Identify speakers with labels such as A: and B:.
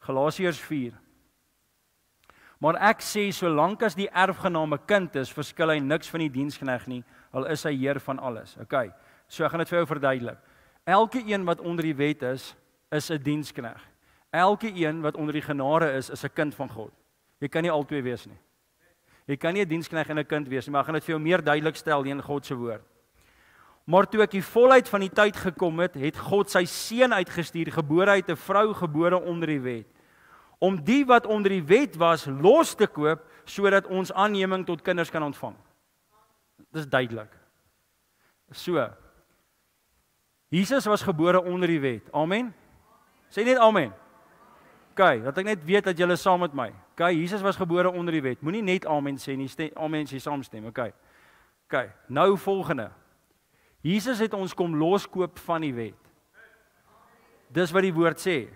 A: Galasiërs 4. Maar ek sê, solank as die erfgenaam 'n kind is, verskil hy niks van die dienskneg nie, al is hy heer van alles. Okay, so ek gaan dit vir jou verduidelik. Elke een wat onder die wet is 'n dienskneg. Elke een wat onder die genade is 'n kind van God. Jy kan nie albei wees nie. Jy kan nie 'n dienskneg en 'n kind wees nie, maar ek gaan dit vir jou meer duidelik stel in God se woord. Maar toe ek die volheid van die tyd gekom het, het God sy seun uitgestuur, gebore uit 'n vrou, gebore onder die wet, om die wat onder die wet was los te koop, sodat ons aanneming tot kinders kan ontvang. Dis duidelik. So, Jesus was gebore onder die wet. Amen? Sê net amen. Okay, dat ek net weet dat julle saam met my. Okay, Jesus was gebore onder die wet. Moenie net amen sê nie, amen as jy saamstem. Okay. Okay, nou volgende. Jesus het ons kom loskoop van die wet. Dis wat die woord sê.